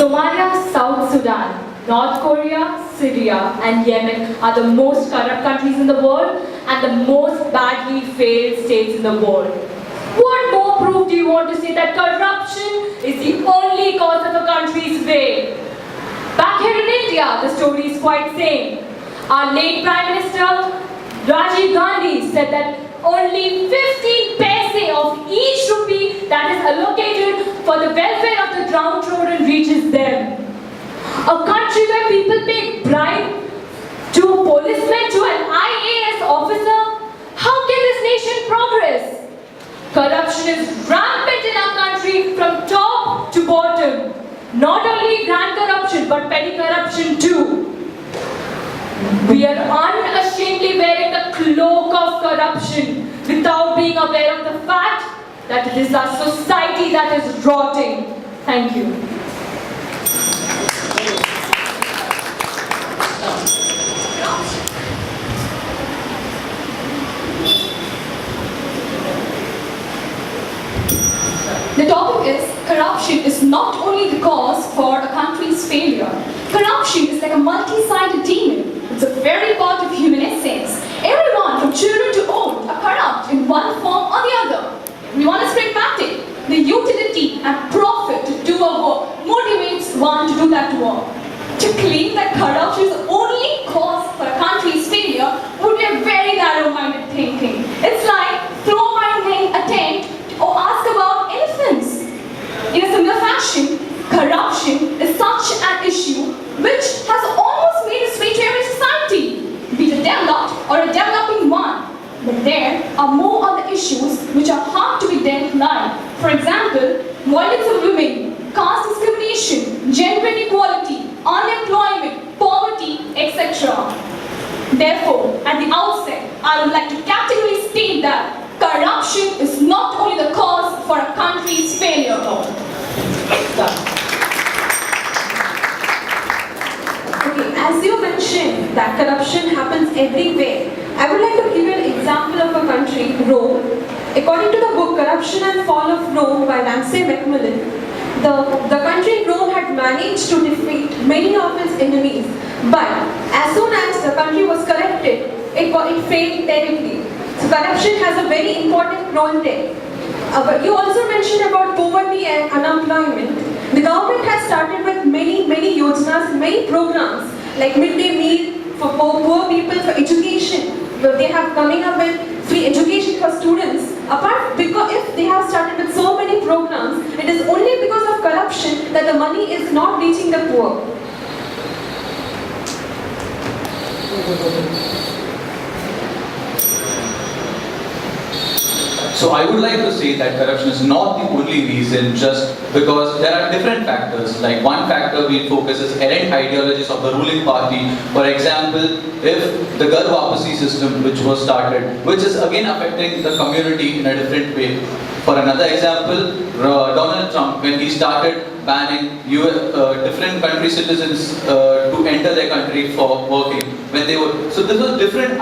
Somalia, South Sudan, North Korea, Syria and Yemen are the most corrupt countries in the world and the most badly failed states in the world. What more proof do you want to say that corruption is the only cause of a country's fail? Back here in India, the story is quite same. Our late Prime Minister Rajiv Gandhi said that only 50 paise of each rupee that is allocated for the welfare of the downtrodden reaches them. A country where people pay bribe to a policeman, to an IAS officer, how can this nation progress? Corruption is rampant in our country from top to bottom. Not only grand corruption but petty corruption too. We are unashamedly wearing the cloak of corruption without being aware of the fact that it is our society that is rotting. Thank you. The topic is corruption is not only the cause for a country's failure. Corruption is like a multi-sided demon. It's a very part of human essence. Everyone from children to old are corrupt in one form or the other. Everyone is pragmatic. The utility and profit to do a work motivates one to do that work. To claim that corruption is the only cause for a country's failure would be a very narrow-minded thinking. It's like throw-minding attempt or ask about elephants. In a similar fashion, corruption is such an issue which has almost made its way to every society, be it a developed or a developing one. But there are more other issues which are hard to be dealt like, for example, violence of women, caste discrimination, gender inequality, unemployment, poverty, etc. Therefore, at the outset, I would like to categorically state that corruption is not only the cause for a country's failure. Okay, as you mentioned that corruption happens everywhere, I would like to give you an example of a country, Rome. According to the book Corruption and Fall of Rome by Ramsay Macmillan, the country Rome had managed to defeat many of its enemies, but as soon as the country was corrupted, it failed terribly. So corruption has a very important role there. But you also mentioned about poverty and unemployment. The government has started with many yojanas, many programs like midday meal for poor people, for education. They have coming up with free education for students. Because if they have started with so many programs, it is only because of corruption that the money is not reaching the poor. So I would like to say that corruption is not the only reason, just because there are different factors. Like one factor we focus is errant ideologies of the ruling party. For example, if the Gar Wapasi system which was started, which is again affecting the community in a different way. For another example, Donald Trump, when he started banning different country citizens to enter their country for working, when they were, so this was different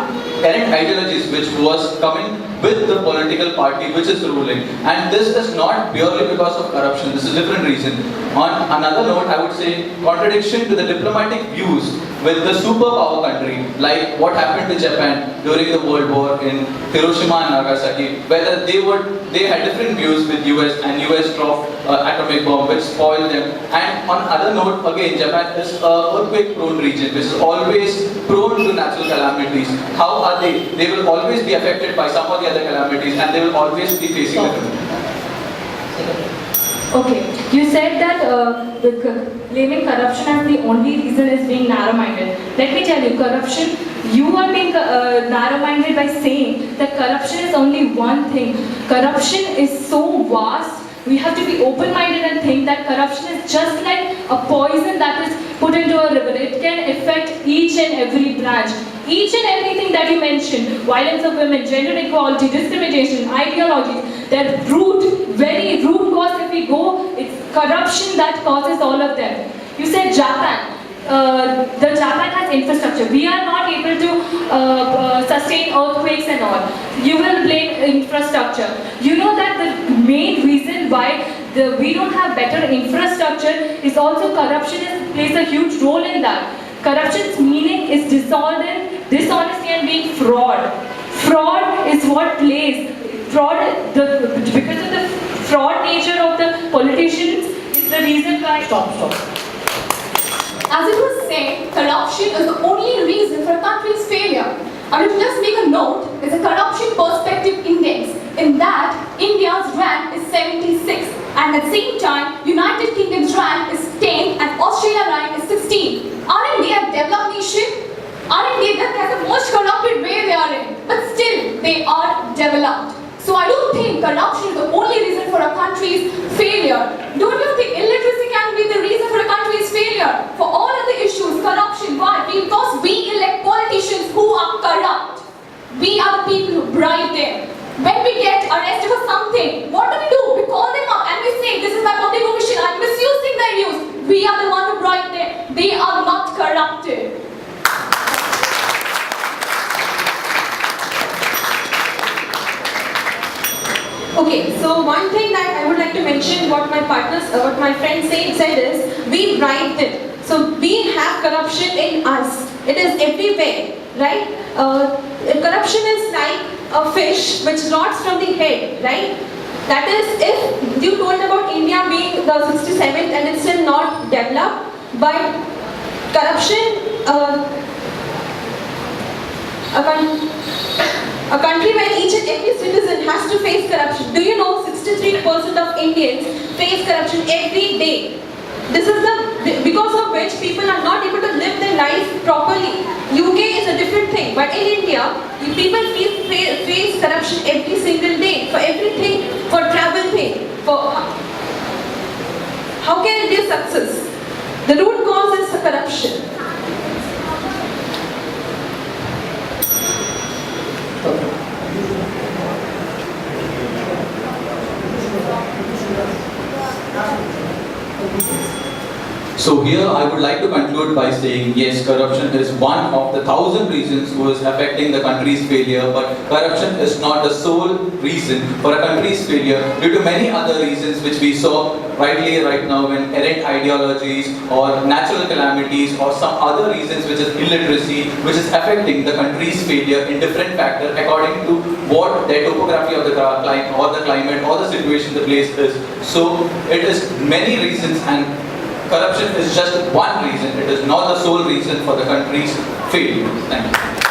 errant ideologies which was coming with the political party which is ruling, and this is not purely because of corruption. This is a different reason. On another note, I would say contradiction to the diplomatic views with the superpower country, like what happened to Japan during the World War in Hiroshima and Nagasaki, whether they had different views with US, and US dropped atomic bomb which spoiled them. And on other note, again, Japan is a earthquake prone region which is always prone to natural calamities. How are they? They will always be affected by some of the other calamities, and they will always be facing it. Okay, you said that blaming corruption as the only reason is being narrow-minded. Let me tell you, corruption, you are being narrow-minded by saying that corruption is only one thing. Corruption is so vast, we have to be open-minded and think that corruption is just like a poison that is put into a river. It can affect each and every branch. Each and everything that you mentioned, violence of women, gender equality, discrimination, ideologies, their very root cause, if we go, it's corruption that causes all of them. You said Japan. The Japan has infrastructure. We are not able to sustain earthquakes and all. You will blame infrastructure. You know that the main reason why we don't have better infrastructure, is also plays a huge role in that. Corruption's meaning is dishonesty and being fraud. Fraud is what plays. Because of the fraud nature of the politicians, is the reason why. Stop. As it was said, corruption is the only reason for a country's failure. I will just make a note, there's a corruption perspective index. In that, India's rank is 76, and at the same time, United Kingdom's rank is 10 and Australia rank is 16. Aren't they a developed nation? Aren't they the most corrupted way they are in? But still, they are developed. So I don't think corruption is the only reason for a country's failure. Don't you think illiteracy can be the reason for a country's failure? For all of the issues, corruption, why? Because we elect politicians who are corrupt. We are the people who bribe them. When we get arrested for something, what do? We call them up and we say, this is my public official, I'm misusing their use. We are the one who bribe them. They are not corrupted. Okay, so one thing that I would like to mention, what my friend said is, we bribe them. So we have corruption in us. It is everywhere, right? Corruption is like a fish which rots from the head, right? That is, if you told about India being the 67th and it's still not developed, but corruption, a country where each and every citizen has to face corruption. Do you know 63% of Indians face corruption every day? This is because of which people are not able to live their life properly. UK is a different thing, but in India, people face corruption every single day, for everything, for travel thing, for how can it be a success? The root cause is the corruption. So here I would like to conclude by saying, yes, corruption is one of the 1,000 reasons who is affecting the country's failure, but corruption is not the sole reason for a country's failure due to many other reasons which we saw right now when errant ideologies or natural calamities or some other reasons which is illiteracy, which is affecting the country's failure in different factors according to what their topography of the climate or the situation the place is. So it is many reasons, and corruption is just one reason. It is not the sole reason for the country's failure. Thank you.